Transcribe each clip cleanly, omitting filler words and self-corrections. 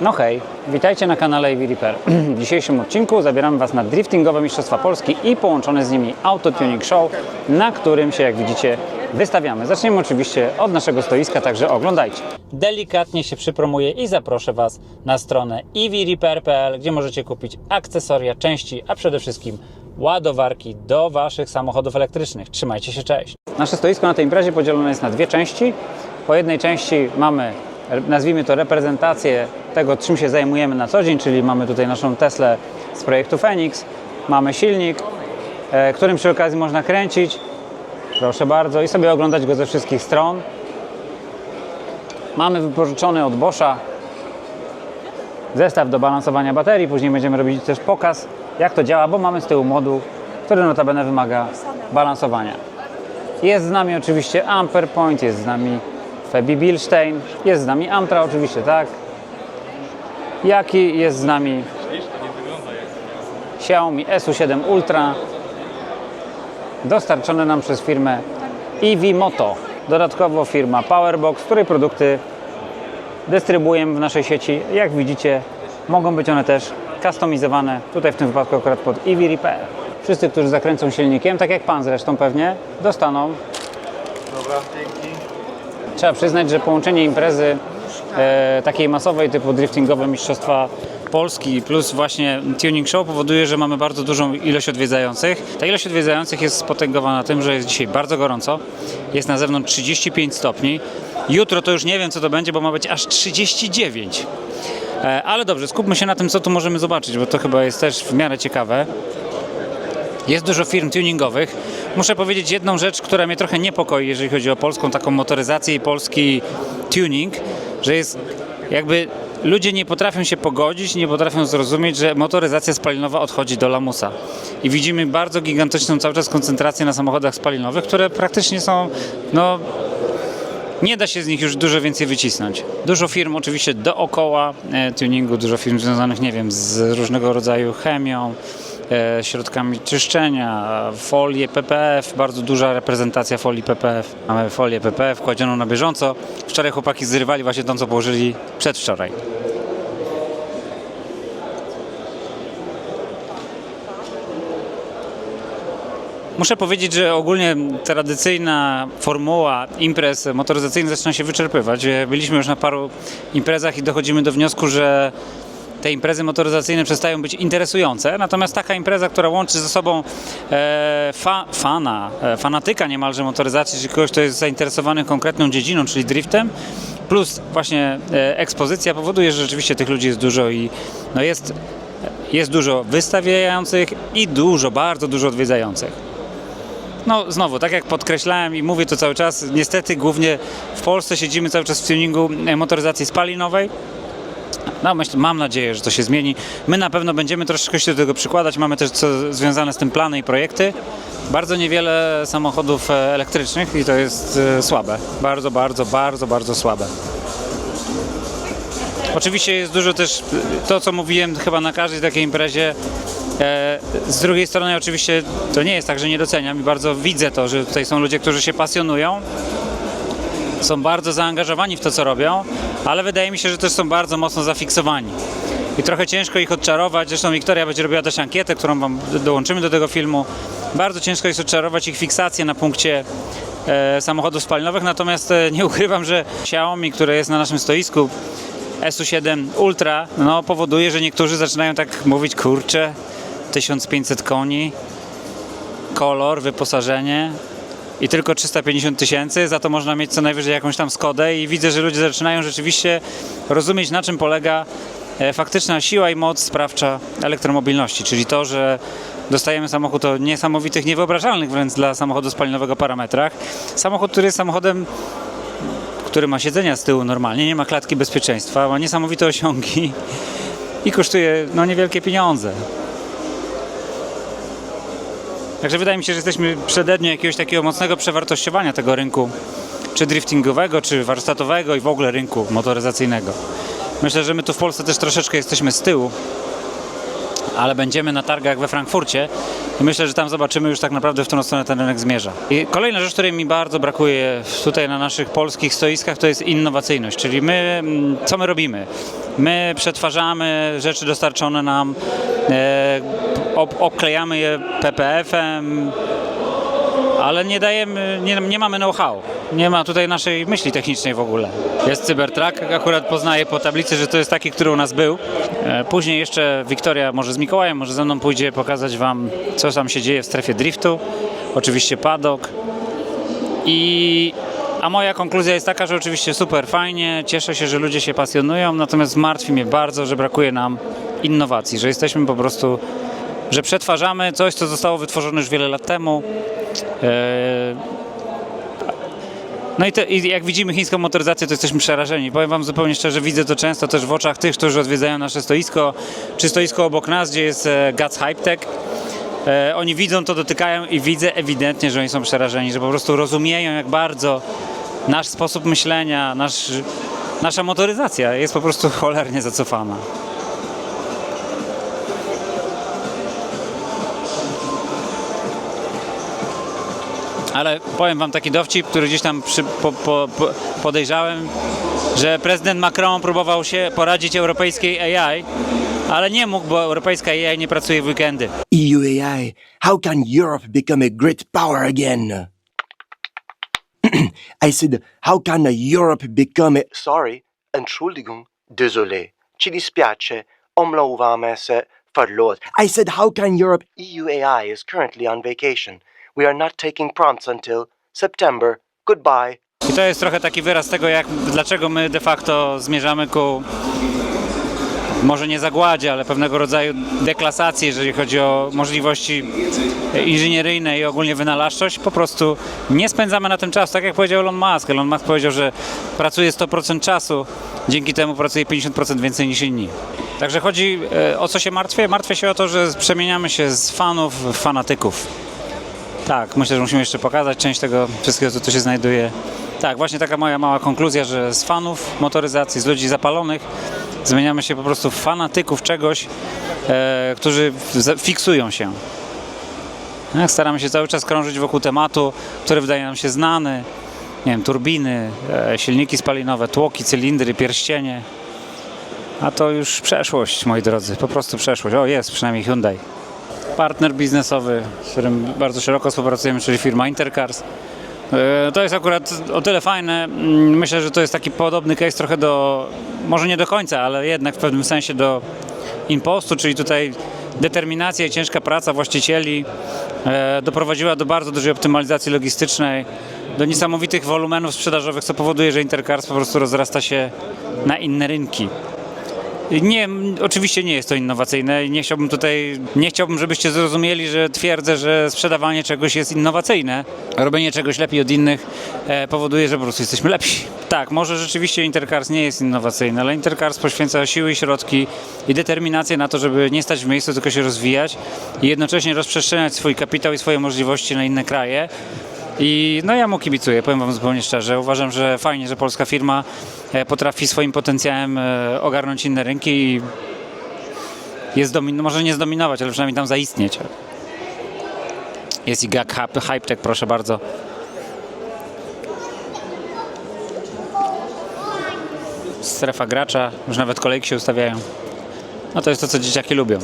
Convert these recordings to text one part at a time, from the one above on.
No hej, witajcie na kanale EV Repair. W dzisiejszym odcinku zabieramy Was na driftingowe Mistrzostwa Polski i połączone z nimi Auto Tuning Show, na którym się, jak widzicie, wystawiamy. Zaczniemy oczywiście od naszego stoiska, także oglądajcie. Delikatnie się przypromuję i zaproszę Was na stronę evrepair.pl, gdzie możecie kupić akcesoria, części, a przede wszystkim ładowarki do Waszych samochodów elektrycznych. Trzymajcie się, cześć! Nasze stoisko na tej imprezie podzielone jest na dwie części. Po jednej części mamy, nazwijmy to, reprezentację tego, czym się zajmujemy na co dzień, czyli mamy tutaj naszą Teslę z projektu Phoenix, mamy silnik, którym przy okazji można kręcić, proszę bardzo, i sobie oglądać go ze wszystkich stron. Mamy wypożyczony od Boscha zestaw do balansowania baterii, później będziemy robić też pokaz, jak to działa, bo mamy z tyłu moduł, który notabene wymaga balansowania. Jest z nami oczywiście Ampere Point, jest z nami Febi Bilstein, jest z nami Amtra oczywiście, tak. Jaki jest z nami Xiaomi SU7 Ultra, dostarczony nam przez firmę EV Moto. Dodatkowo firma Powerbox, której produkty dystrybuujemy w naszej sieci. Jak widzicie, mogą być one też kustomizowane, tutaj w tym wypadku akurat pod EV Repair. Wszyscy, którzy zakręcą silnikiem, tak jak Pan zresztą pewnie, dostaną. Dobra, dzięki. Trzeba przyznać, że połączenie imprezy takiej masowej typu driftingowe Mistrzostwa Polski plus właśnie Tuning Show powoduje, że mamy bardzo dużą ilość odwiedzających. Ta ilość odwiedzających jest spotęgowana tym, że jest dzisiaj bardzo gorąco. Jest na zewnątrz 35 stopni. Jutro to już nie wiem, co to będzie, bo ma być aż 39. Ale dobrze, skupmy się na tym, co tu możemy zobaczyć, bo to chyba jest też w miarę ciekawe. Jest dużo firm tuningowych. Muszę powiedzieć jedną rzecz, która mnie trochę niepokoi, jeżeli chodzi o polską taką motoryzację i polski tuning, że jest jakby ludzie nie potrafią się pogodzić, nie potrafią zrozumieć, że motoryzacja spalinowa odchodzi do lamusa. I widzimy bardzo gigantyczną cały czas koncentrację na samochodach spalinowych, które praktycznie są, no, nie da się z nich już dużo więcej wycisnąć. Dużo firm oczywiście dookoła tuningu, dużo firm związanych, nie wiem, z różnego rodzaju chemią, środkami czyszczenia, folie PPF, bardzo duża reprezentacja folii PPF. Mamy folię PPF kładzioną na bieżąco. Wczoraj chłopaki zrywali właśnie tą, co położyli przedwczoraj. Muszę powiedzieć, że ogólnie tradycyjna formuła imprez motoryzacyjnych zaczyna się wyczerpywać. Byliśmy już na paru imprezach i dochodzimy do wniosku, że te imprezy motoryzacyjne przestają być interesujące, natomiast taka impreza, która łączy ze sobą fanatyka niemalże motoryzacji, czyli kogoś, kto jest zainteresowany konkretną dziedziną, czyli driftem, plus właśnie ekspozycja powoduje, że rzeczywiście tych ludzi jest dużo i no jest dużo wystawiających i bardzo dużo odwiedzających. No znowu, tak jak podkreślałem i mówię to cały czas, niestety głównie w Polsce siedzimy cały czas w tuningu motoryzacji spalinowej. No, mam nadzieję, że to się zmieni. My na pewno będziemy troszeczkę się do tego przykładać. Mamy też związane z tym plany i projekty. Bardzo niewiele samochodów elektrycznych i to jest słabe. Bardzo słabe. Oczywiście jest dużo też to, co mówiłem chyba na każdej takiej imprezie. Z drugiej strony oczywiście to nie jest tak, że nie doceniam i bardzo widzę to, że tutaj są ludzie, którzy się pasjonują. Są bardzo zaangażowani w to, co robią, ale wydaje mi się, że też są bardzo mocno zafiksowani. I trochę ciężko ich odczarować. Zresztą Wiktoria będzie robiła też ankietę, którą Wam dołączymy do tego filmu. Bardzo ciężko jest odczarować ich fiksację na punkcie samochodów spalinowych, natomiast nie ukrywam, że Xiaomi, które jest na naszym stoisku, SU7 Ultra, no, powoduje, że niektórzy zaczynają tak mówić, kurczę, 1500 koni, kolor, wyposażenie i tylko 350 000, za to można mieć co najwyżej jakąś tam Skodę i widzę, że ludzie zaczynają rzeczywiście rozumieć, na czym polega faktyczna siła i moc sprawcza elektromobilności, czyli to, że dostajemy samochód o niesamowitych, niewyobrażalnych wręcz dla samochodu spalinowego parametrach. Samochód, który jest samochodem, który ma siedzenia z tyłu normalnie, nie ma klatki bezpieczeństwa, ma niesamowite osiągi i kosztuje no niewielkie pieniądze. Także wydaje mi się, że jesteśmy przededniu jakiegoś takiego mocnego przewartościowania tego rynku, czy driftingowego, czy warsztatowego i w ogóle rynku motoryzacyjnego. Myślę, że my tu w Polsce też troszeczkę jesteśmy z tyłu, ale będziemy na targach we Frankfurcie I myślę, że tam zobaczymy już tak naprawdę, w którą stronę ten rynek zmierza. I kolejna rzecz, której mi bardzo brakuje tutaj na naszych polskich stoiskach, to jest innowacyjność, czyli co my robimy? My przetwarzamy rzeczy dostarczone nam, obklejamy je PPF-em, ale nie mamy know-how. Nie ma tutaj naszej myśli technicznej w ogóle. Jest Cybertruck, akurat poznaję po tablicy, że to jest taki, który u nas był. Później jeszcze Wiktoria może z Mikołajem, może ze mną pójdzie pokazać Wam, co tam się dzieje w strefie driftu. Oczywiście paddock. A moja konkluzja jest taka, że oczywiście super fajnie, cieszę się, że ludzie się pasjonują, natomiast martwi mnie bardzo, że brakuje nam innowacji, że jesteśmy po prostu, że przetwarzamy coś, co zostało wytworzone już wiele lat temu. No i jak widzimy chińską motoryzację, to jesteśmy przerażeni. Powiem Wam zupełnie szczerze, widzę to często też w oczach tych, którzy odwiedzają nasze stoisko, czy stoisko obok nas, gdzie jest Guts Hypetech. Oni widzą to, dotykają i widzę ewidentnie, że oni są przerażeni, że po prostu rozumieją, jak bardzo nasz sposób myślenia, nasza motoryzacja jest po prostu cholernie zacofana. Ale powiem Wam taki dowcip, który gdzieś tam podejrzałem, że prezydent Macron próbował się poradzić europejskiej AI, ale nie mógł, bo europejska AI nie pracuje w weekendy. EU AI, how can Europe become a great power again? I said, how can Europe become a... Sorry, Entschuldigung, désolé, ci dispiace, omlouvame se, förlåt. I said, how can Europe... EU AI is currently on vacation. We are not taking prompts until September. Goodbye. I to jest trochę taki wyraz tego, dlaczego my de facto zmierzamy ku, może nie zagładzie, ale pewnego rodzaju deklasacji, jeżeli chodzi o możliwości inżynieryjne i ogólnie wynalazczość. Po prostu nie spędzamy na tym czasu, tak jak powiedział Elon Musk. Elon Musk powiedział, że pracuje 100% czasu, dzięki temu pracuje 50% więcej niż inni. Także chodzi, o co się martwię? Martwię się o to, że przemieniamy się z fanów w fanatyków. Tak, myślę, że musimy jeszcze pokazać część tego wszystkiego, co tu się znajduje. Tak, właśnie taka moja mała konkluzja, że z fanów motoryzacji, z ludzi zapalonych zmieniamy się po prostu w fanatyków czegoś, którzy fiksują się. Staramy się cały czas krążyć wokół tematu, który wydaje nam się znany. Nie wiem, turbiny, silniki spalinowe, tłoki, cylindry, pierścienie. A to już przeszłość, moi drodzy, po prostu przeszłość. O, jest przynajmniej Hyundai. Partner biznesowy, z którym bardzo szeroko współpracujemy, czyli firma Intercars. To jest akurat o tyle fajne, myślę, że to jest taki podobny case trochę do, może nie do końca, ale jednak w pewnym sensie do Impostu, czyli tutaj determinacja i ciężka praca właścicieli doprowadziła do bardzo dużej optymalizacji logistycznej, do niesamowitych wolumenów sprzedażowych, co powoduje, że Intercars po prostu rozrasta się na inne rynki. Nie, oczywiście nie jest to innowacyjne i nie chciałbym, żebyście zrozumieli, że twierdzę, że sprzedawanie czegoś jest innowacyjne. Robienie czegoś lepiej od innych powoduje, że po prostu jesteśmy lepsi. Tak, może rzeczywiście Intercars nie jest innowacyjny, ale Intercars poświęca siły i środki i determinację na to, żeby nie stać w miejscu, tylko się rozwijać i jednocześnie rozprzestrzeniać swój kapitał i swoje możliwości na inne kraje. I no ja mu kibicuję, powiem Wam zupełnie szczerze. Uważam, że fajnie, że polska firma potrafi swoim potencjałem ogarnąć inne rynki i może nie zdominować, ale przynajmniej tam zaistnieć. Jest i Guts Hypetech, proszę bardzo. Strefa gracza, już nawet kolejki się ustawiają. No to jest to, co dzieciaki lubią.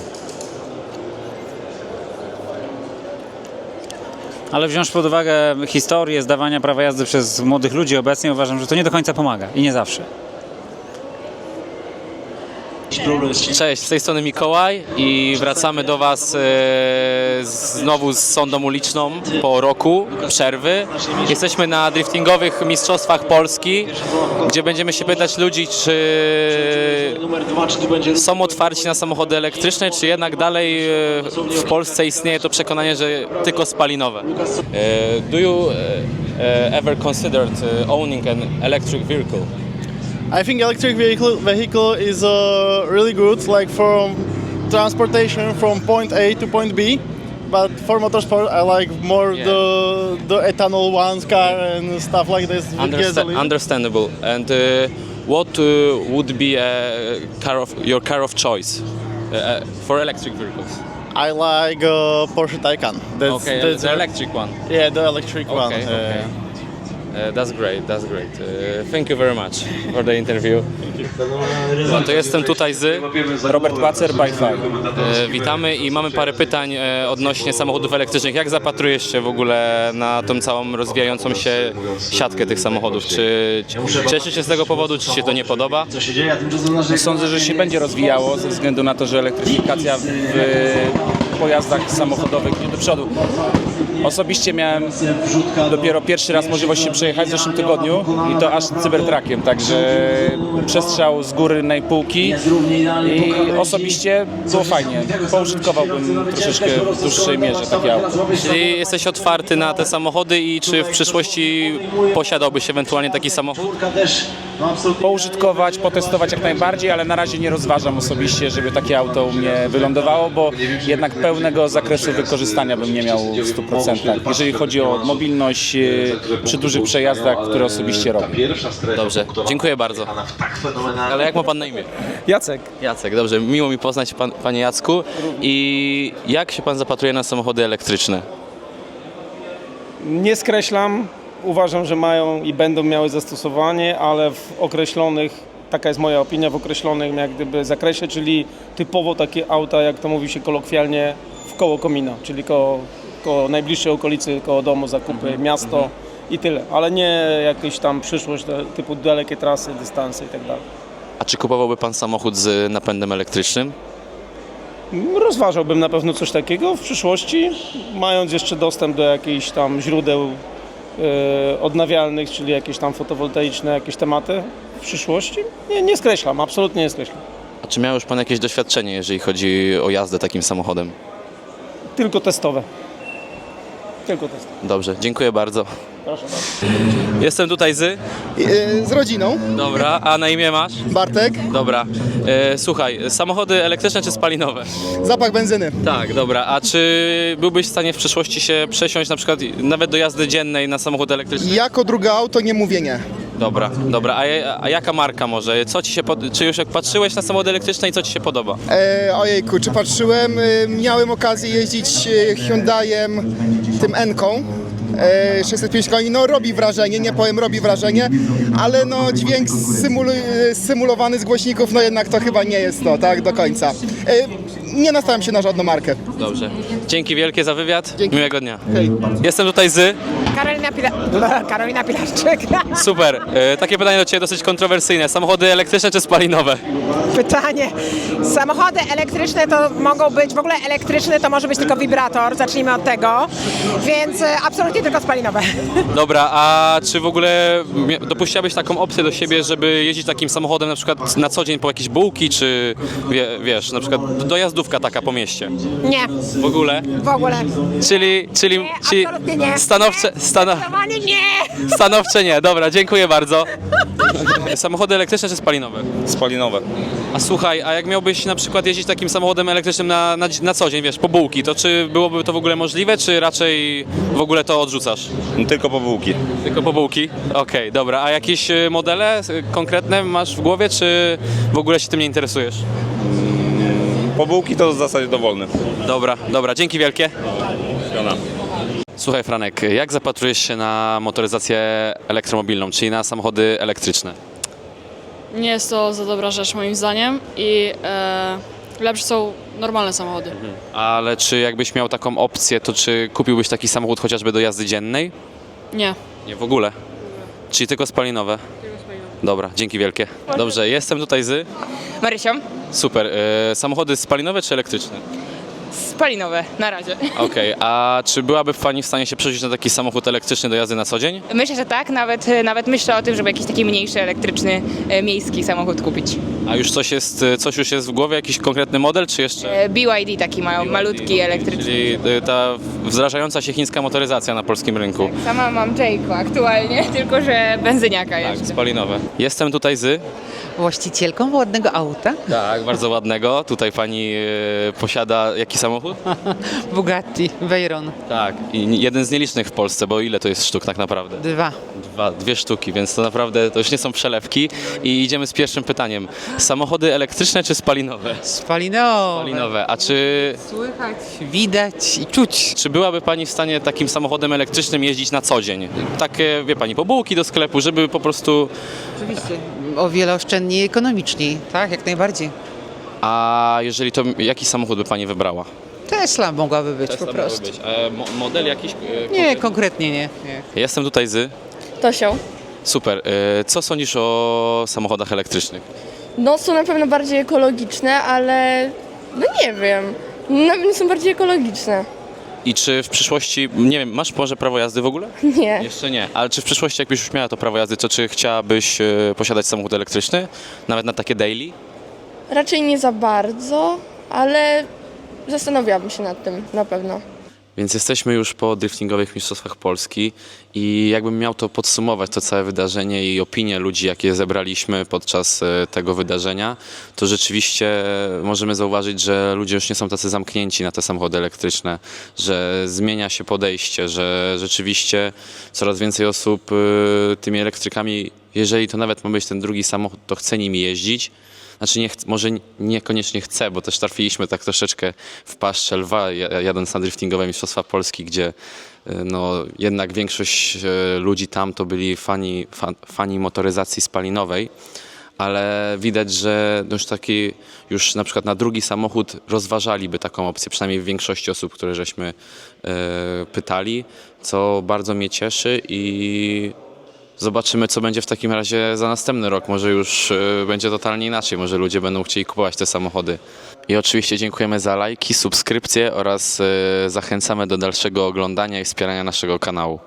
Ale wziąć pod uwagę historię zdawania prawa jazdy przez młodych ludzi obecnie, uważam, że to nie do końca pomaga i nie zawsze. Cześć, z tej strony Mikołaj i wracamy do Was znowu z sondą uliczną po roku przerwy. Jesteśmy na driftingowych mistrzostwach Polski, gdzie będziemy się pytać ludzi, czy są otwarci na samochody elektryczne, czy jednak dalej w Polsce istnieje to przekonanie, że tylko spalinowe. Do you ever considered owning an electric vehicle? I think electric vehicle is really good, like from transportation from point A to point B. But for motorsport, I like more the ethanol ones car and stuff like this with gasoline. Understandable. And what would be your car of choice for electric vehicles? I like Porsche Taycan. That's the electric one. yeah, the electric one. Okay, okay. That's great, that's great. Thank you very much for the interview. No to jestem tutaj z... Robert Pacer, by Five. Witamy i mamy parę pytań odnośnie samochodów elektrycznych. Jak zapatrujesz się w ogóle na tą całą rozwijającą się siatkę tych samochodów? Czy cieszysz się z tego powodu, czy się to nie podoba? Sądzę, że się będzie rozwijało ze względu na to, że elektryfikacja w pojazdach samochodowych idzie do przodu. Osobiście miałem dopiero pierwszy raz możliwość się przejechać w zeszłym tygodniu i to aż Cybertruckiem, także przestrzał z górnej półki i osobiście było fajnie. Poużytkowałbym troszeczkę w dłuższej mierze takie auto. Czyli jesteś otwarty na te samochody i czy w przyszłości posiadałbyś ewentualnie taki samochód? Poużytkować, potestować jak najbardziej, ale na razie nie rozważam osobiście, żeby takie auto u mnie wylądowało, bo jednak pełnego zakresu wykorzystania bym nie miał w 100%. Jeżeli chodzi o mobilność przy dużych przejazdach, które osobiście robię. Dobrze, dziękuję bardzo. Ale jak ma pan na imię? Jacek. Jacek, dobrze, miło mi poznać panie Jacku. I jak się pan zapatruje na samochody elektryczne? Nie skreślam. Uważam, że mają i będą miały zastosowanie, ale w określonych, taka jest moja opinia, w określonym jak gdyby zakresie, czyli typowo takie auta, jak to mówi się kolokwialnie, w koło komina, czyli koło najbliższej okolicy, koło domu, zakupy, miasto i tyle. Ale nie jakieś tam przyszłość typu dalekie trasy, dystanse i tak dalej. A czy kupowałby pan samochód z napędem elektrycznym? Rozważałbym na pewno coś takiego w przyszłości, mając jeszcze dostęp do jakichś tam źródeł odnawialnych, czyli jakieś tam fotowoltaiczne, jakieś tematy w przyszłości. Nie skreślam, absolutnie nie skreślam. A czy miał już pan jakieś doświadczenie, jeżeli chodzi o jazdę takim samochodem? Tylko testowe. Tylko testowe. Dobrze, dziękuję bardzo. Proszę bardzo. Jestem tutaj z... Z rodziną. Dobra, a na imię masz? Bartek, Dobra. Słuchaj, samochody elektryczne czy spalinowe? zapach benzyny. Tak, dobra. A czy byłbyś w stanie w przyszłości się przesiąść na przykład nawet do jazdy dziennej na samochód elektryczny? Jako drugie auto nie mówię nie. Dobra, dobra. A jaka marka może? Co ci się czy już jak patrzyłeś na samochody elektryczne i co ci się podoba? Ojejku, czy patrzyłem? Miałem okazję jeździć Hyundaiem, tym N-ką. 605 koni, no robi wrażenie, nie powiem robi wrażenie, ale no dźwięk symulowany z głośników, no jednak to chyba nie jest to, tak, do końca. Nie nastawiam się na żadną markę. Dobrze. Dzięki wielkie za wywiad. Dzięki. Miłego dnia. Hej. Jestem tutaj z... Karolina Pilarczyk. Super. Takie pytanie do ciebie dosyć kontrowersyjne. Samochody elektryczne czy spalinowe? Pytanie. Samochody elektryczne to mogą być, w ogóle elektryczny to może być tylko wibrator, zacznijmy od tego, więc absolutnie tylko spalinowe. Dobra, a czy w ogóle dopuściłabyś taką opcję do siebie, żeby jeździć takim samochodem na przykład na co dzień po jakieś bułki, czy wiesz, na przykład dojazdówka taka po mieście? Nie, W ogóle? w ogóle. Czyli absolutnie nie. stanowcze Nie! stanowcze nie. Dobra, dziękuję bardzo. Samochody elektryczne czy spalinowe? Spalinowe. A słuchaj, a jak miałbyś na przykład jeździć takim samochodem elektrycznym na co dzień, wiesz, po bułki, to czy byłoby to w ogóle możliwe, czy raczej w ogóle to odrzucasz? Tylko po bułki. Tylko po bułki? Okej, dobra. A jakieś modele konkretne masz w głowie, czy w ogóle się tym nie interesujesz? Po bułki to w zasadzie dowolny. Dobra, dobra. Dzięki wielkie. Słuchaj Franek, jak zapatrujesz się na motoryzację elektromobilną, czyli na samochody elektryczne? Nie jest to za dobra rzecz moim zdaniem i lepsze są normalne samochody. Ale czy jakbyś miał taką opcję, to czy kupiłbyś taki samochód chociażby do jazdy dziennej? Nie. Nie, w ogóle. Czyli tylko spalinowe? Dobra, dzięki wielkie. Dobrze, jestem tutaj z... Marysią, Super. Samochody spalinowe czy elektryczne? spalinowe, na razie. Okej, a czy byłaby Pani w stanie się przerzucić na taki samochód elektryczny do jazdy na co dzień? Myślę, że tak, nawet myślę o tym, żeby jakiś taki mniejszy, elektryczny, miejski samochód kupić. A już coś już jest w głowie, jakiś konkretny model, czy jeszcze? BYD taki mają, malutki, elektryczny. Czyli ta wdrażająca się chińska motoryzacja na polskim rynku. Sama mam Jayco aktualnie, tylko że benzyniaka Tak, jeszcze. spalinowe. Jestem tutaj z... Właścicielką ładnego auta. Tak, bardzo ładnego. Tutaj Pani posiada jaki samochód? Bugatti Veyron. Tak, i jeden z nielicznych w Polsce, bo ile to jest sztuk tak naprawdę? Dwie sztuki, więc to naprawdę to już nie są przelewki. I idziemy z pierwszym pytaniem. Samochody elektryczne czy spalinowe? Spalinowe. Spalinowe. A czy Słychać, widać i czuć. Czy byłaby Pani w stanie takim samochodem elektrycznym jeździć na co dzień? Takie, wie Pani, po bułki do sklepu, żeby po prostu... Oczywiście. O wiele oszczędniej i ekonomiczniej. Tak, jak najbardziej. A jeżeli to, jaki samochód by Pani wybrała? Tesla mogłaby być Tesla po prostu. mogłaby być. Model jakiś? Nie, konkretnie nie. Jestem tutaj z... Tosią. Super. Co sądzisz o samochodach elektrycznych? No są na pewno bardziej ekologiczne, ale no nie wiem. Na pewno są bardziej ekologiczne. I czy w przyszłości, nie wiem, masz może prawo jazdy w ogóle? Nie. Jeszcze nie. Ale czy w przyszłości, jakbyś już miała to prawo jazdy, to czy chciałabyś posiadać samochód elektryczny? Nawet na takie daily? Raczej nie za bardzo, ale zastanawiałabym się nad tym na pewno. Więc jesteśmy już po driftingowych mistrzostwach Polski i jakbym miał to podsumować, to całe wydarzenie i opinie ludzi, jakie zebraliśmy podczas tego wydarzenia, to rzeczywiście możemy zauważyć, że ludzie już nie są tacy zamknięci na te samochody elektryczne, że zmienia się podejście, że rzeczywiście coraz więcej osób tymi elektrykami, jeżeli to nawet ma być ten drugi samochód, to chce nimi jeździć. Znaczy może niekoniecznie chcę, bo też trafiliśmy tak troszeczkę w paszczę lwa, jadąc na driftingowe mistrzostwa Polski, gdzie no, jednak większość ludzi tam to byli fani motoryzacji spalinowej, ale widać, że już na przykład na drugi samochód rozważaliby taką opcję, przynajmniej w większości osób, które żeśmy pytali, co bardzo mnie cieszy i zobaczymy, co będzie w takim razie za następny rok. Może już będzie totalnie inaczej. Może ludzie będą chcieli kupować te samochody. I oczywiście dziękujemy za lajki, subskrypcje oraz zachęcamy do dalszego oglądania i wspierania naszego kanału.